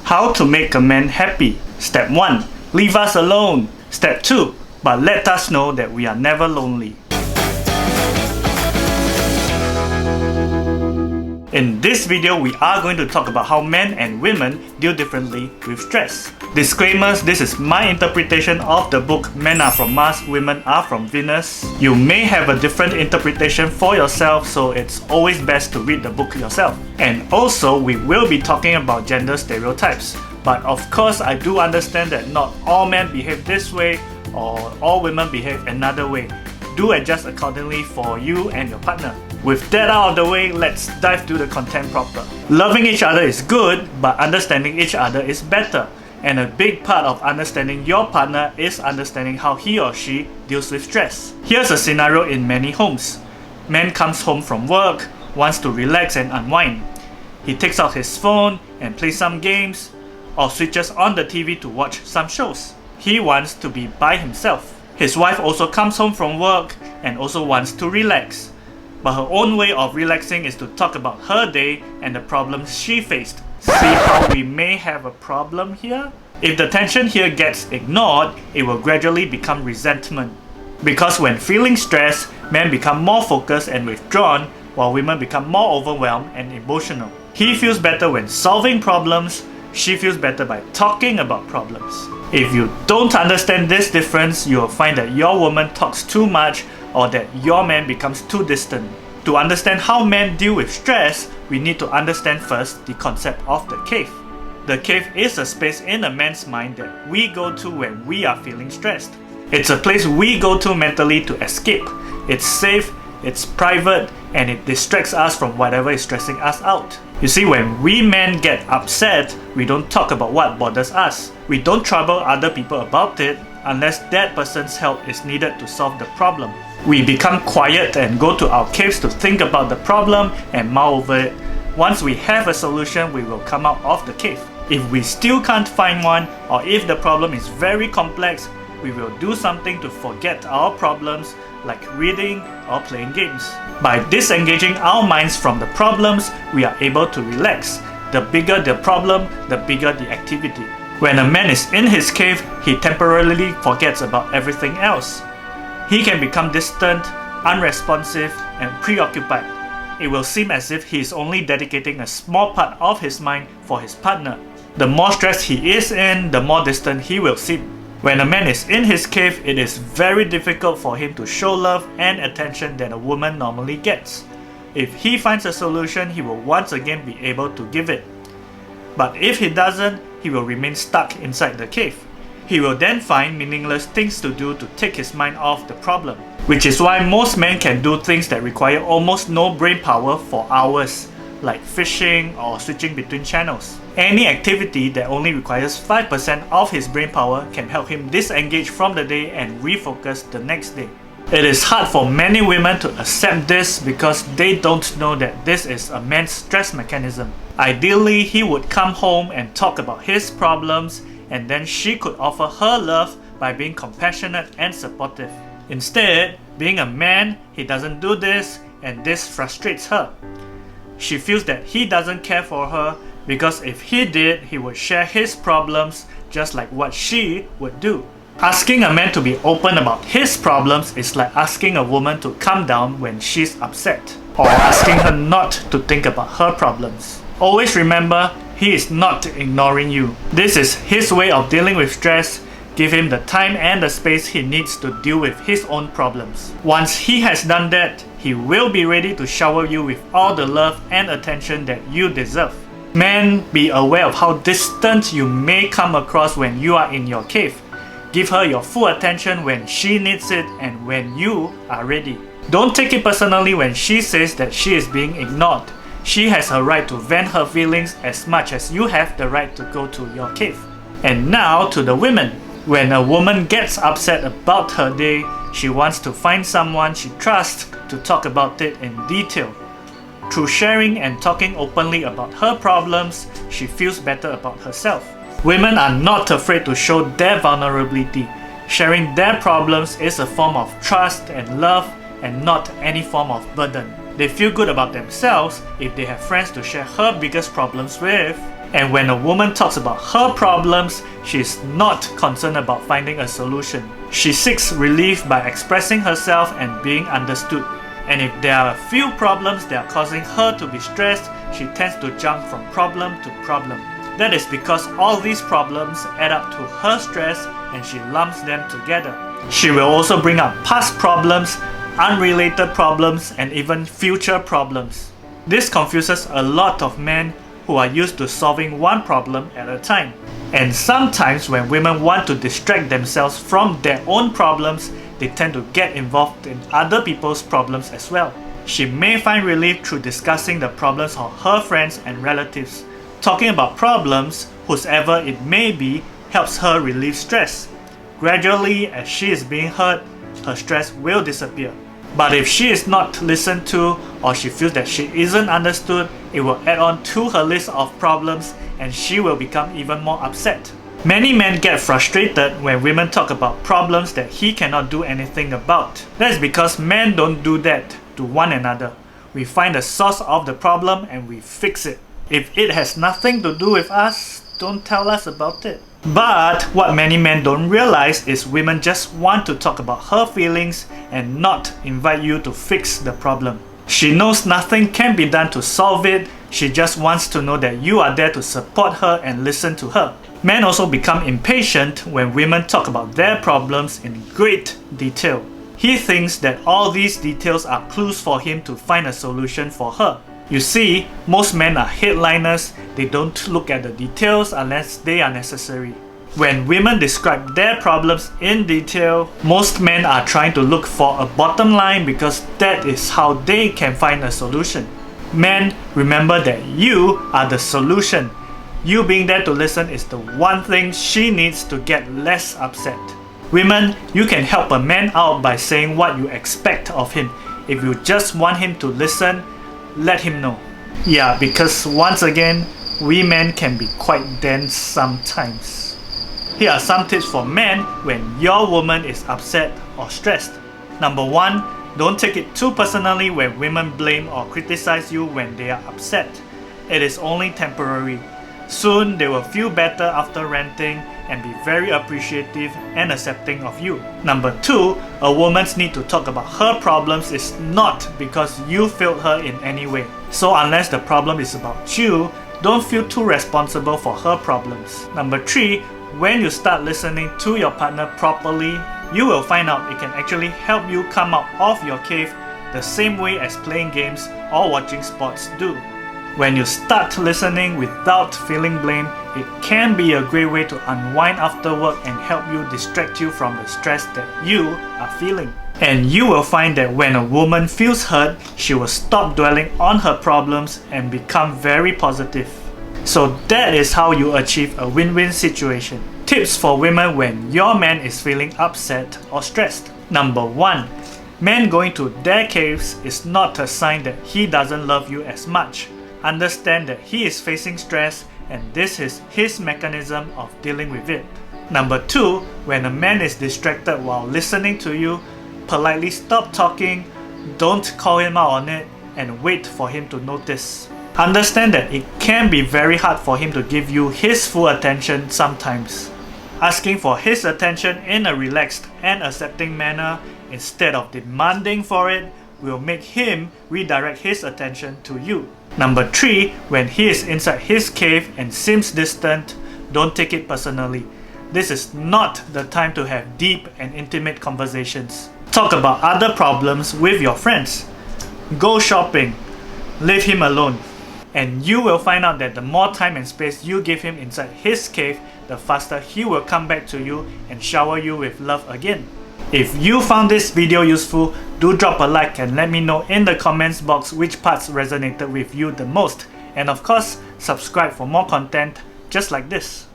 How to make a man happy. Step 1. Leave us alone. Step 2. But let us know that we are never lonely. In this video, we are going to talk about how men and women deal differently with stress. Disclaimers, this is my interpretation of the book Men Are From Mars, Women Are From Venus. You may have a different interpretation for yourself, so it's always best to read the book yourself. And also, we will be talking about gender stereotypes. But of course, I do understand that not all men behave this way or all women behave another way. Do adjust accordingly for you and your partner. With that out of the way, let's dive to the content proper. Loving each other is good, but understanding each other is better. And a big part of understanding your partner is understanding how he or she deals with stress. Here's a scenario in many homes. Man comes home from work, wants to relax and unwind. He takes out his phone and plays some games, or switches on the TV to watch some shows. He wants to be by himself. His wife also comes home from work and also wants to relax. But her own way of relaxing is to talk about her day and the problems she faced. See how we may have a problem here? If the tension here gets ignored, it will gradually become resentment. Because when feeling stressed, men become more focused and withdrawn, while women become more overwhelmed and emotional. He feels better when solving problems, she feels better by talking about problems. If you don't understand this difference, you will find that your woman talks too much or that your man becomes too distant. To understand how men deal with stress, we need to understand first the concept of the cave. The cave is a space in a man's mind that we go to when we are feeling stressed. It's a place we go to mentally to escape. It's safe, it's private, and it distracts us from whatever is stressing us out. You see, when we men get upset, we don't talk about what bothers us. We don't trouble other people about it unless that person's help is needed to solve the problem. We become quiet and go to our caves to think about the problem and mull over it. Once we have a solution, we will come out of the cave. If we still can't find one, or if the problem is very complex, we will do something to forget our problems, like reading or playing games. By disengaging our minds from the problems, we are able to relax. The bigger the problem, the bigger the activity. When a man is in his cave, he temporarily forgets about everything else. He can become distant, unresponsive, and preoccupied. It will seem as if he is only dedicating a small part of his mind for his partner. The more stress he is in, the more distant he will seem. When a man is in his cave, it is very difficult for him to show love and attention that a woman normally gets. If he finds a solution, he will once again be able to give it. But if he doesn't, he will remain stuck inside the cave. He will then find meaningless things to do to take his mind off the problem. Which is why most men can do things that require almost no brain power for hours, like fishing or switching between channels. Any activity that only requires 5% of his brain power can help him disengage from the day and refocus the next day. It is hard for many women to accept this because they don't know that this is a man's stress mechanism. Ideally, he would come home and talk about his problems, and then she could offer her love by being compassionate and supportive. Instead, being a man, he doesn't do this, and this frustrates her. She feels that he doesn't care for her because if he did, he would share his problems just like what she would do. Asking a man to be open about his problems is like asking a woman to calm down when she's upset, or asking her not to think about her problems. Always remember, he is not ignoring you. This is his way of dealing with stress. Give him the time and the space he needs to deal with his own problems. Once he has done that, he will be ready to shower you with all the love and attention that you deserve. Men, be aware of how distant you may come across when you are in your cave. Give her your full attention when she needs it and when you are ready. Don't take it personally when she says that she is being ignored. She has a right to vent her feelings as much as you have the right to go to your cave. And now to the women. When a woman gets upset about her day, she wants to find someone she trusts to talk about it in detail. Through sharing and talking openly about her problems, she feels better about herself. Women are not afraid to show their vulnerability. Sharing their problems is a form of trust and love and not any form of burden. They feel good about themselves if they have friends to share her biggest problems with. And when a woman talks about her problems, she is not concerned about finding a solution. She seeks relief by expressing herself and being understood. And if there are a few problems that are causing her to be stressed, she tends to jump from problem to problem. That is because all these problems add up to her stress and she lumps them together. She will also bring up past problems, unrelated problems, and even future problems. This confuses a lot of men who are used to solving one problem at a time. And sometimes when women want to distract themselves from their own problems, they tend to get involved in other people's problems as well. She may find relief through discussing the problems of her friends and relatives. Talking about problems, whosoever it may be, helps her relieve stress. Gradually, as she is being heard, her stress will disappear. But if she is not listened to, or she feels that she isn't understood, it will add on to her list of problems and she will become even more upset. Many men get frustrated when women talk about problems that he cannot do anything about. That is because men don't do that to one another. We find the source of the problem and we fix it. If it has nothing to do with us, don't tell us about it. But what many men don't realize is women just want to talk about her feelings and not invite you to fix the problem. She knows nothing can be done to solve it. She just wants to know that you are there to support her and listen to her. Men also become impatient when women talk about their problems in great detail. He thinks that all these details are clues for him to find a solution for her. You see, most men are headliners. They don't look at the details unless they are necessary. When women describe their problems in detail, most men are trying to look for a bottom line because that is how they can find a solution. Men, remember that you are the solution. You being there to listen is the one thing she needs to get less upset. Women, you can help a man out by saying what you expect of him. If you just want him to listen, let him know. Yeah, because once again, we men can be quite dense sometimes. Here are some tips for men when your woman is upset or stressed. Number 1, don't take it too personally when women blame or criticize you when they are upset. It is only temporary. Soon they will feel better after ranting and be very appreciative and accepting of you. Number 2, a woman's need to talk about her problems is not because you failed her in any way. So unless the problem is about you, don't feel too responsible for her problems. Number 3, when you start listening to your partner properly, you will find out it can actually help you come out of your cave the same way as playing games or watching sports do. When you start listening without feeling blame, it can be a great way to unwind after work and help you distract you from the stress that you are feeling. And you will find that when a woman feels hurt, she will stop dwelling on her problems and become very positive. So that is how you achieve a win-win situation. Tips for women when your man is feeling upset or stressed. Number 1, men going to their caves is not a sign that he doesn't love you as much. Understand that he is facing stress and this is his mechanism of dealing with it. Number 2, when a man is distracted while listening to you, politely stop talking, don't call him out on it, and wait for him to notice. Understand that it can be very hard for him to give you his full attention sometimes. Asking for his attention in a relaxed and accepting manner instead of demanding for it will make him redirect his attention to you. Number 3, when he is inside his cave and seems distant, don't take it personally. This is not the time to have deep and intimate conversations. Talk about other problems with your friends. Go shopping. Leave him alone. And you will find out that the more time and space you give him inside his cave, the faster he will come back to you and shower you with love again. If you found this video useful, do drop a like and let me know in the comments box which parts resonated with you the most. And of course, subscribe for more content just like this.